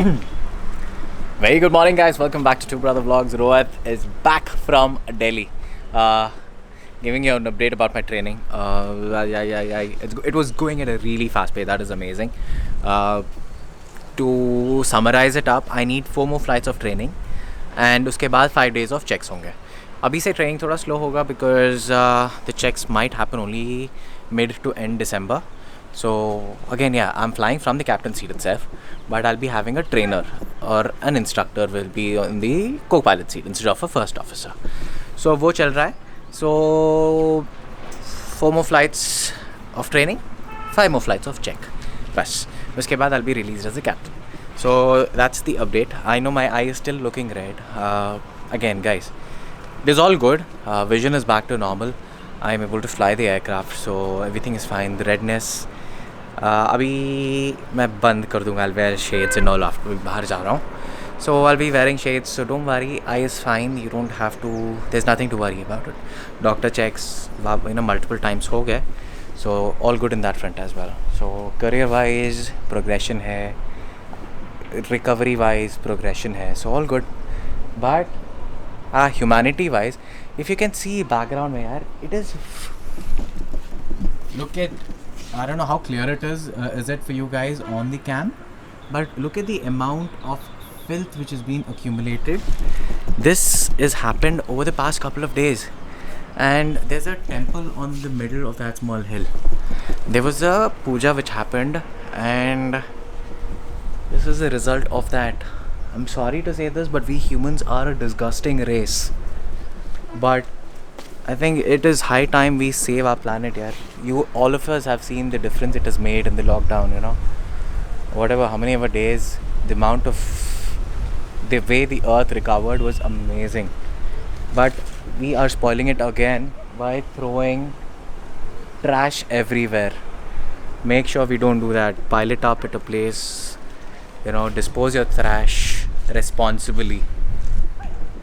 Very good morning, guys. Welcome back to Two Brother Vlogs. Rohit is back from Delhi, giving you an update about my training. It was going at a really fast pace. That is amazing. To summarize it up, I need 4 more flights of training, and उसके बाद 5 days of checks होंगे. अभी से training थोड़ा slow होगा because the checks might happen only mid to end December. So again, yeah, I'm flying from the captain's seat itself, but I'll be having a trainer or an instructor will be on the co-pilot seat instead of a first officer. So वो चल रहा है. So 4 more flights of training, 5 more flights of check. बस उसके बाद I'll be released as a captain. So that's the update. I know my eye is still looking red. Again, guys, it is all good. Vision is back to normal. I am able to fly the aircraft, so everything is fine. The redness. अभी मैं बंद कर दूँगा. I'll wear shades and all after बाहर जा रहा हूँ. So I'll be wearing shades. So don't worry. Eye is fine. You don't have to. There's nothing to worry about it. Doctor checks, multiple times हो गए. So all good in that front as well. So career wise progression है. Recovery wise progression है. So all good. But humanity wise, if you can see background में यार, it is. Look at. I don't know how clear it is. Is it for you guys on the cam? But look at the amount of filth which has been accumulated. This has happened over the past couple of days. And there's a temple on the middle of that small hill. There was a puja which happened, and this is the result of that. I'm sorry to say this, but we humans are a disgusting race. But I think it is high time we save our planet, yaar. All of us have seen the difference it has made in the lockdown, Whatever, how many ever days, the way the earth recovered was amazing. But we are spoiling it again by throwing trash everywhere. Make sure we don't do that. Pile it up at a place, dispose your trash responsibly.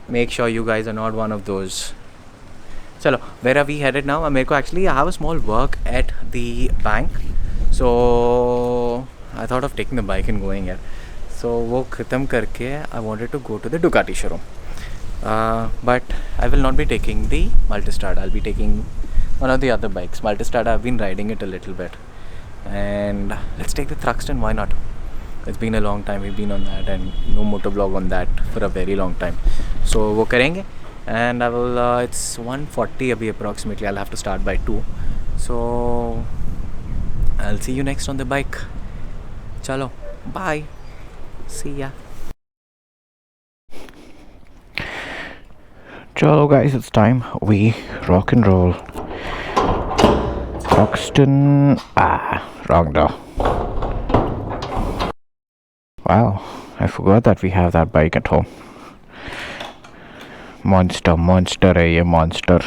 Make sure you guys are not one of those. Chalo, where are we headed now? I have a small work at the bank. So I thought of taking the bike and going here. So वो ख़त्म करके I wanted to go to the Ducati showroom. But I will not be taking the Multistrada. I'll be taking one of the other bikes. Multistrada, I've been riding it a little bit. And let's take the Thruxton, why not? It's been a long time we've been on that, and no motovlog on that for a very long time. So वो करेंगे. And I will, it's 1:40 abhi approximately. I'll have to start by 2. So I'll see you next on the bike. Chalo, bye. See ya. Chalo guys, it's time we rock and roll. Thruxton, wrong door. Wow, I forgot that we have that bike at home. Monster है ये monster.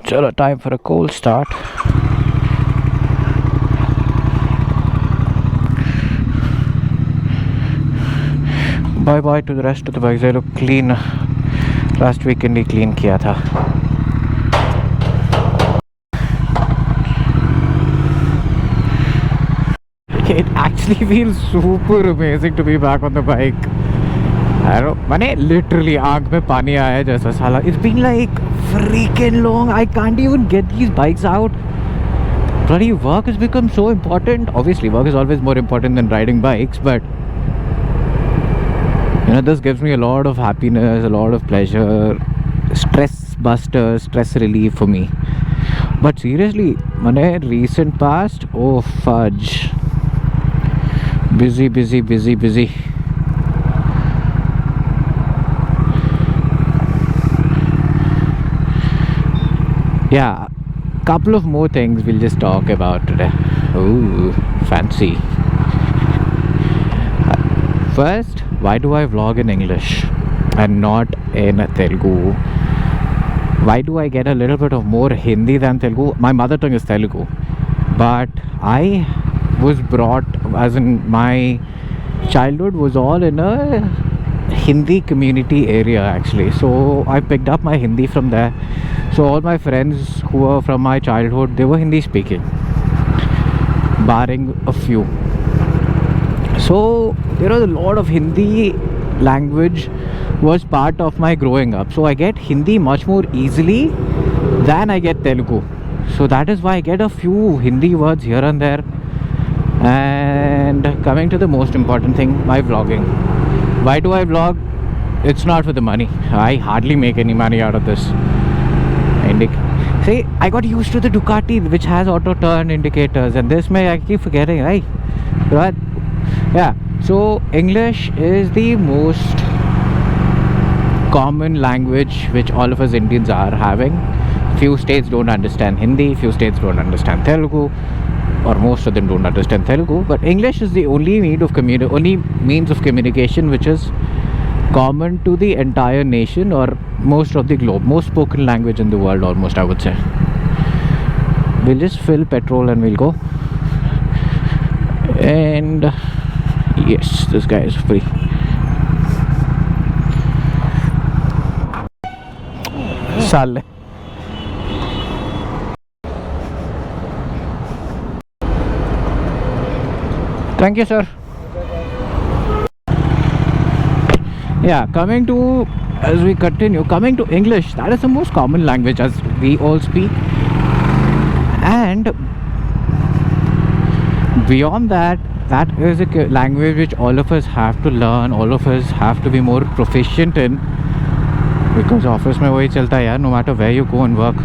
चलो, time for a cold start. Bye to the rest of the bikes. They look clean. Last weekend he clean किया था. It actually feels super amazing to be back on the bike. I don't know, मैंने literally आँख में पानी आया जैसा साला. It's been like freaking long. I can't even get these bikes out. Bloody work has become so important. Obviously, work is always more important than riding bikes, but this gives me a lot of happiness, a lot of pleasure, stress buster, stress relief for me. But seriously, मैंने recent past, oh fudge. Busy. Yeah, couple of more things we'll just talk about today. Ooh, fancy. First, why do I vlog in English and not in Telugu? Why do I get a little bit of more Hindi than Telugu? My mother tongue is Telugu, but I was brought, as in my childhood was all in a Hindi community area actually. So I picked up my Hindi from there. So all my friends who were from my childhood, they were Hindi speaking, barring a few. So there was a lot of Hindi language was part of my growing up. So I get Hindi much more easily than I get Telugu. So that is why I get a few Hindi words here and there. And coming to the most important thing, my vlogging. Why do I vlog? It's not for the money. I hardly make any money out of this. See, I got used to the Ducati which has auto turn indicators, and this may I keep forgetting, right? But yeah, so English is the most common language which all of us Indians are having. Few states don't understand Hindi, few states don't understand Telugu, or most of them don't understand Telugu. But English is the only means of communication which is common to the entire nation or most of the globe, most spoken language in the world almost, I would say. We'll just fill petrol and we'll go. And yes, this guy is free. Sale. Thank you, sir. Yeah, as we continue, coming to English, that is the most common language as we all speak. And beyond that, that is a language which all of us have to learn, all of us have to be more proficient in, because office mein wahi chalta hai yaar, no matter where you go and work.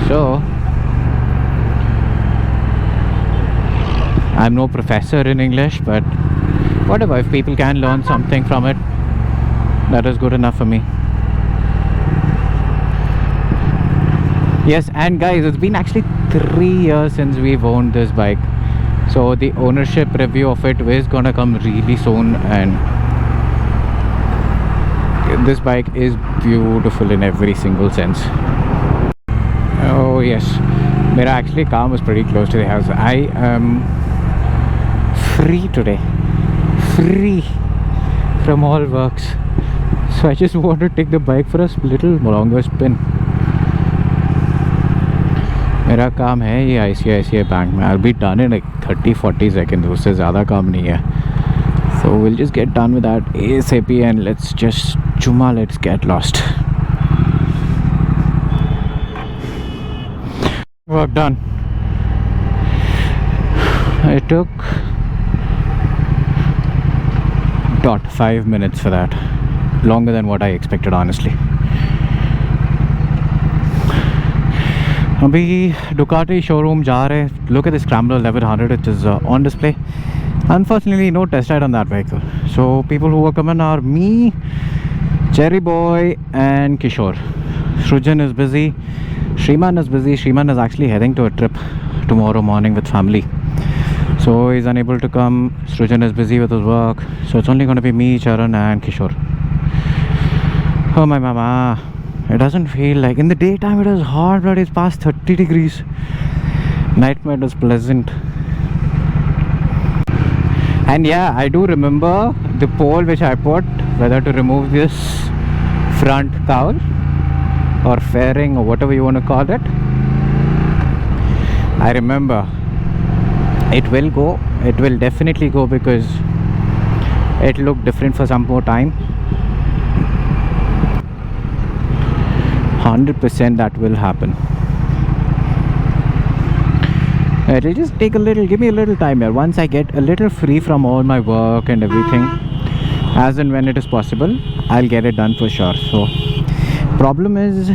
So I'm no professor in English, but whatever, if people can learn something from it, that is good enough for me. Yes, and guys, it's been actually 3 years since we've owned this bike. So the ownership review of it is gonna come really soon, and this bike is beautiful in every single sense. Oh yes, Mera actually car was pretty close to the house. I am free today, free from all works, so I just want to take the bike for a little longer spin. मेरा काम है ये ICICI bank में. I'll be done in like 30-40 seconds. उससे ज़्यादा काम नहीं है. So we'll just get done with that ASAP and let's get lost. Work done. It took 5 minutes for that. Longer than what I expected, honestly. अभी Ducati showroom जा रहे. Look at the Scrambler 1100, it is on display. Unfortunately, no test ride on that vehicle. So people who are coming are me, Cherry Boy and Kishore. Srujan is busy. Shriman is busy. Shriman is actually heading to a trip tomorrow morning with family. So he's unable to come. Srujan is busy with his work. So it's only going to be me, Charan and Kishore. Oh my mama. It doesn't feel like... In the daytime it was hot, but it's past 30 degrees. Night mode was pleasant. And yeah, I do remember the poll which I put, whether to remove this front cowl or fairing or whatever you want to call it. I remember it will go. It will definitely go because it looked different for some more time. 100% that will happen. It'll just take give me a little time here. Once I get a little free from all my work and everything, as and when it is possible, I'll get it done for sure. So problem is,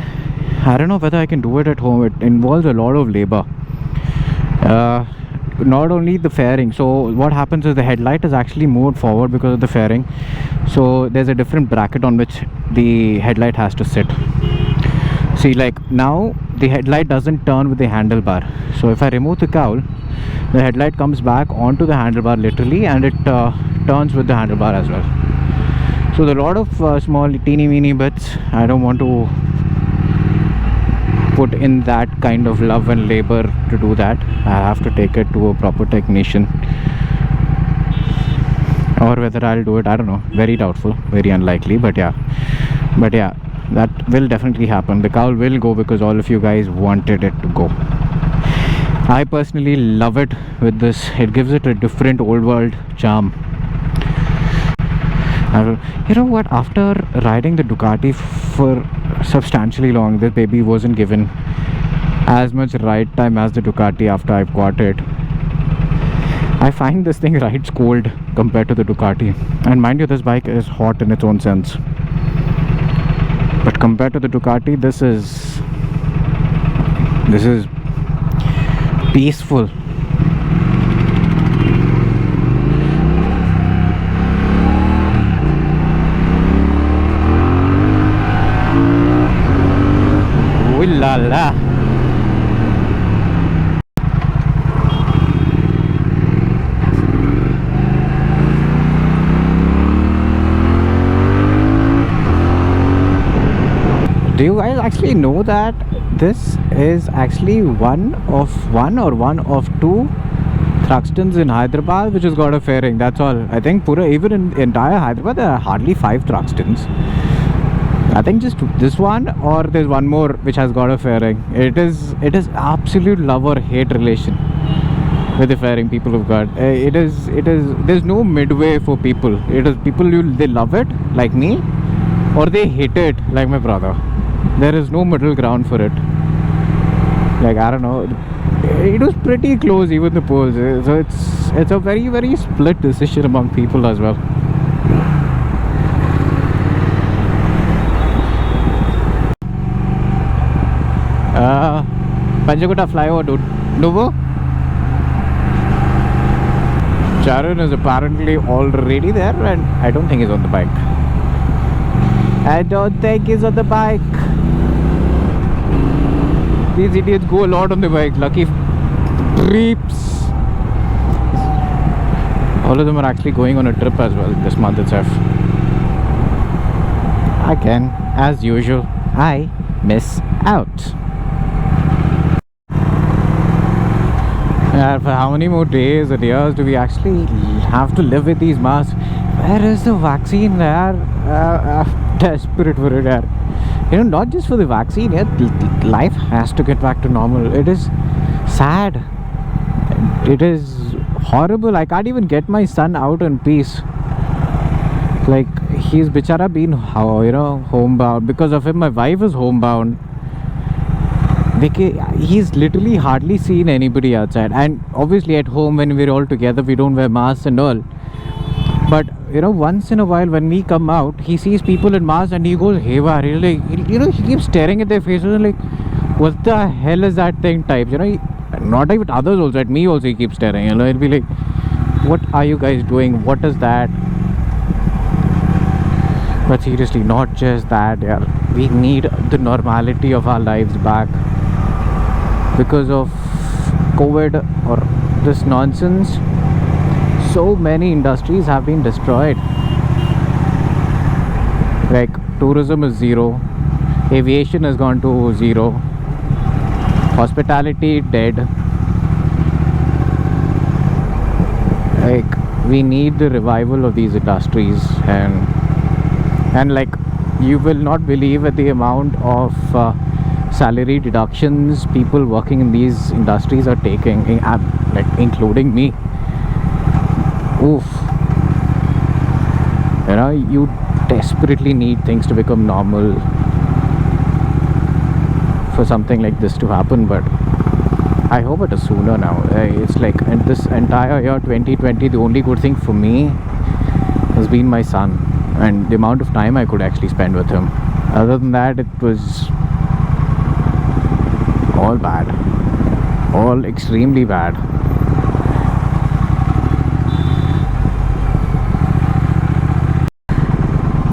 I don't know whether I can do it at home. It involves a lot of labor. Not only the fairing. So what happens is the headlight is actually moved forward because of the fairing. So there's a different bracket on which the headlight has to sit. See, like now the headlight doesn't turn with the handlebar. So if I remove the cowl, the headlight comes back onto the handlebar literally, and it turns with the handlebar as well. So there are a lot of small teeny weeny bits. I don't want to put in that kind of love and labor to do that. I have to take it to a proper technician. or whether I'll do it, I don't know. Very doubtful, very unlikely, but yeah, that will definitely happen. The cowl will go because all of you guys wanted it to go. I personally love it with this. It gives it a different old world charm. You know what, after riding the Ducati for substantially long, this baby wasn't given as much ride time as the Ducati after I've got it. I find this thing rides cold compared to the Ducati, and mind you, this bike is hot in its own sense, but compared to the Ducati, this is peaceful. Ooh la la. Do you guys actually know that this is actually one of two Thruxtons in Hyderabad which has got a fairing? That's all. I think even in entire Hyderabad there are hardly 5 Thruxtons. I think just this one, or there's one more which has got a fairing. It is absolute love or hate relation with the fairing people have got. It is there's no midway for people. It is people, they love it like me, or they hate it like my brother. There is no middle ground for it. Like, I don't know, it was pretty close, even the polls. So it's a very, very split decision among people as well. Panchakutta flyover, dude. Nuvo? Charan is apparently already there, and I don't think he's on the bike. I don't think he's on the bike. These idiots go a lot on the bike. Lucky creeps. All of them are actually going on a trip as well this month itself. Again, as usual, I miss out. For how many more days or years do we actually have to live with these masks? Where is the vaccine there? Desperate for it, yaar. You know, not just for the vaccine, life has to get back to normal. It is sad. It is horrible. I can't even get my son out in peace. Like, he's bichara been, homebound. Because of him, my wife is homebound. He's literally hardly seen anybody outside. And obviously at home, when we're all together, we don't wear masks and all. But once in a while when we come out, he sees people in masks and he goes haywire. He's like, he keeps staring at their faces and like, what the hell is that thing types? Not even others also, at me also he keeps staring. He'll be like, what are you guys doing? What is that? But seriously, not just that, yeah. We need the normality of our lives back. Because of COVID or this nonsense, so many industries have been destroyed. Like, tourism is zero, aviation has gone to zero, hospitality dead. Like, we need the revival of these industries, and like, you will not believe at the amount of salary deductions people working in these industries are taking, like including me. Oof. You desperately need things to become normal for something like this to happen, but I hope it is sooner now. It's like, and this entire year 2020, the only good thing for me has been my son and the amount of time I could actually spend with him. Other than that, it was all bad, all extremely bad.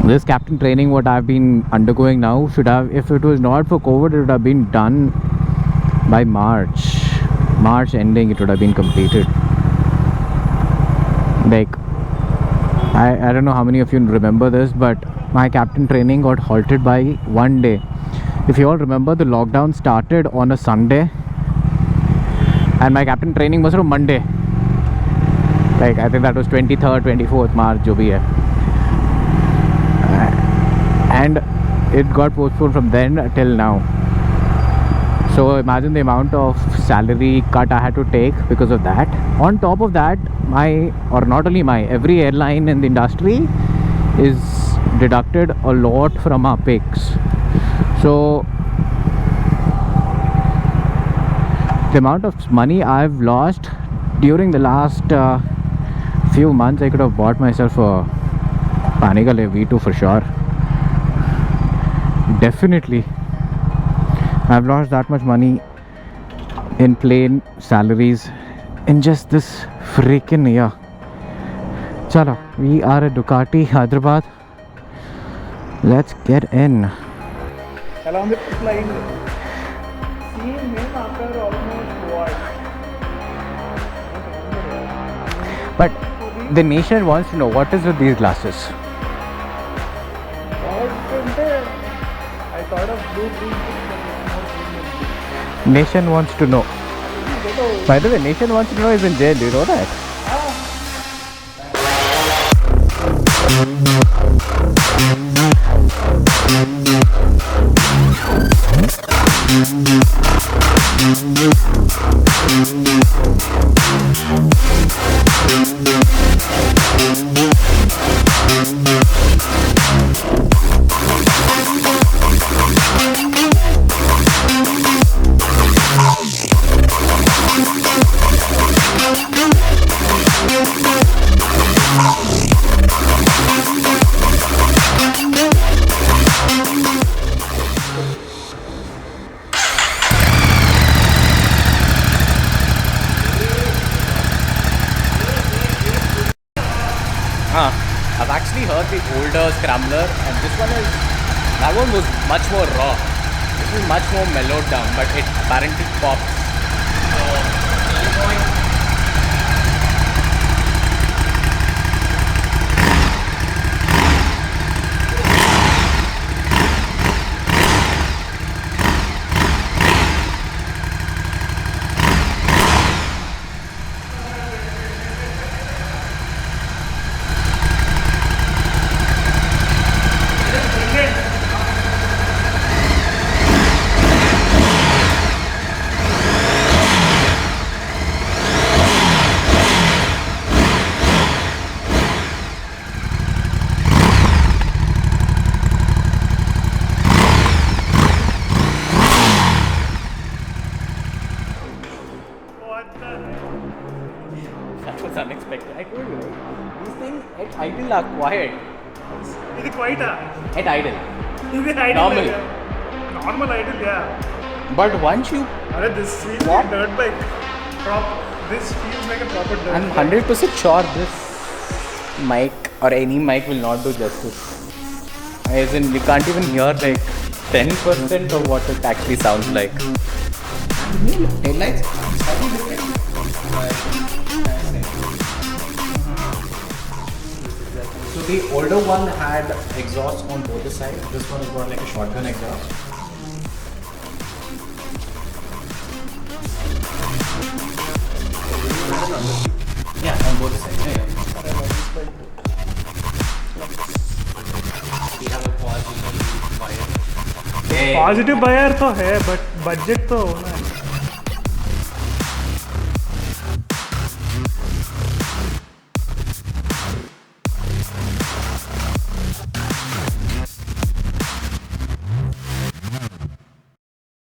This captain training what I've been undergoing now should have, if it was not for COVID, it would have been done by March ending. It would have been completed. Like, I don't know how many of you remember this, but my captain training got halted by one day. If you all remember, the lockdown started on a Sunday and my captain training was on Monday. Like I think that was 23rd, 24th March, जो भी है. And it got postponed from then till now. So imagine the amount of salary cut I had to take because of that. On top of that, every airline in the industry is deducted a lot from our picks. So the amount of money I've lost during the last few months, I could have bought myself a Panigale V2 for sure. Definitely. I've lost that much money in plane salaries in just this freaking year. Chala, we are at Ducati, Hyderabad. Let's get in. Along with flying, seeing him after almost what? But the nation wants to know what is with these glasses. I thought of blue green. Nation wants to know. By the way, Nation wants to know is in jail. Do you know that? I've actually heard the older Scrambler, and that one was much more raw. This is much more mellowed down, but it apparently pops. That was unexpected. I told you, these things at idle are quiet. Is it quite At idle. Is it idle? Normal. Normal idle, yeah. But once you, This feels What? like dirt bike. This feels like a proper dirt I'm bike. 100% sure this mic or any mic will not do justice. As in, you can't even hear like 10% of what it actually sounds like. Headlights slightly different. So the older one had exhaust on both the sides. This one has got like a shotgun exhaust. Yeah, on both sides. Yeah. We have a positive bias. Positive buyer तो है but budget तो होना